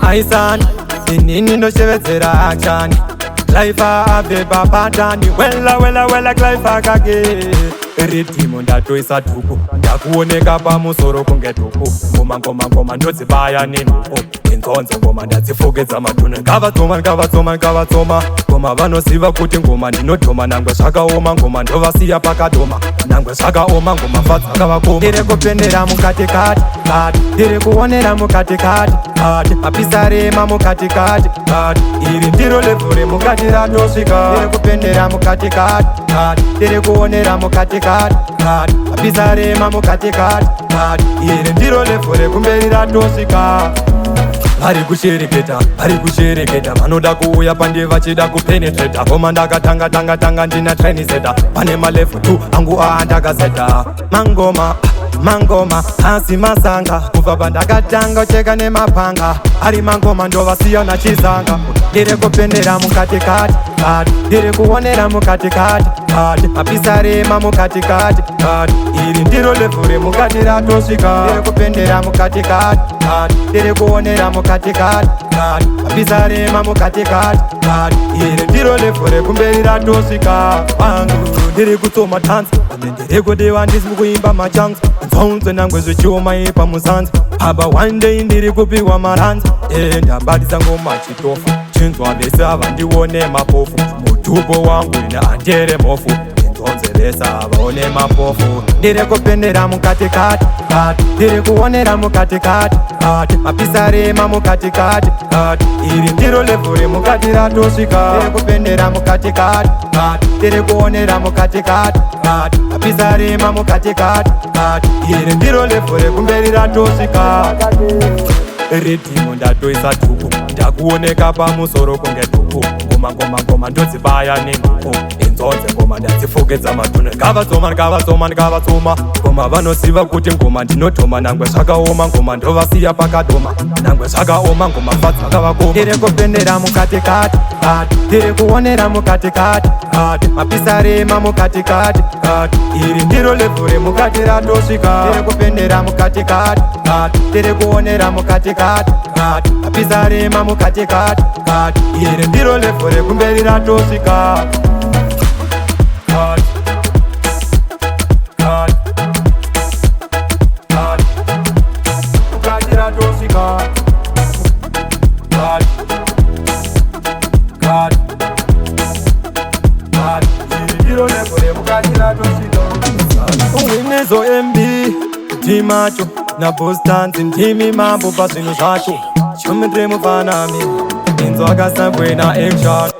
Aisan, inini no shevetsera action. Life abeba patani, wela life akage. Ritimo ndatoisa tuku, ndakuoneka pamusoro kunge tuku. Ngoma ndodzibaya nenuko. Inzonze ngoma ndadzifukidza madhuna. Ngavatsoma ngoma vanoziva kuti ngoma ndinodhoma. Nangwe zvakaoma ngoma ndovasiya pakadhoma. Nangwe zvakaoma ngoma mfadza kavakoma. Ndiri kupendera mukatikati kati, ndiri kuonera mukatikati kati, mapisa rema mukatikati kati, iri ndiro level remukati ratosvika. Ndiri kupendera mukatikati kati, ndiri kuonera mukatikati kati, mapisa rema mukatikati kati, iri ndiro level rekumberi ratosvika. Vari kushereketa vanoda kuuya pande vachida kupenetrata. Koma ndakatanga ndina trainiseta. Pane malevel 2 angu andakazeta. Mangoma asi masanga, kubva pandakatanga ucheka nemapanga. Ari mangoma ndovasiya nachizanga. Ndiri kupendera mukatikati kati, ndiri kuonera mukatikati kati, mapisa rema mukatikati kati, iri ndiro level remukati ratosvika. Ndiri kupendera mukatikati kati, ndiri kuonera mukatikati kati, mapisa rema mukatikati kati, iri ndiro level rekumberi ratosvika. Vangu ndiri kutsoma tanzi, ndiri kudiwa ndisi kuimba machanzi. Nzonze nangwe zvichioma ipa muzanzi. Aba one day ndiri kupiwa maranzi. Ndabatisa ngoma chitofu, chinzwa vese avandione mapofu. Mutubo wangu ina andere mofu, nzonze vese avaone mapofu. Ndiri kupendera mukatikati kati, ndiri kuonera mukatikati kati, mapisa rema mukatikati kati, iri ndiro level remukati ratosvika. Ndiri kupendera mukatikati kati, ndiri kuonera mukatikati kati, mapisa rema mukatikati kati, iri ndiro level rekumberi ratosvika. Ritimo ndatoisa tuku, ndakuoneka pamusoro kunge tuku. Ngoma ndodzibaya nenuko. Inzonze ngoma ndadzifukidza madhuna. Ngavatsoma ngoma vanoziva kuti ngoma ndinodhoma. Nangwe zvakaoma ngoma ndovasiya pakadhoma. Nangwe zvakaoma ngoma mfadza kavakoma. Ndiri kupendera mukatikati kati, ndiri kuonera mukatikati kati, mapisa rema mukatikati kati, iri ndiro level remukati ratosvika. Ndiri kupendera mukatikati kati, ndiri kuonera mukatikati kati, mapisa rema mukatikati kati, iri ndiro level rekumberi ratosvika. Mukati ratosvika. Unezo MB Timacho na Bostanzi ndimi mambo pazvinhu zvacho. Shumidre mufanami inzwa kasambwe na action.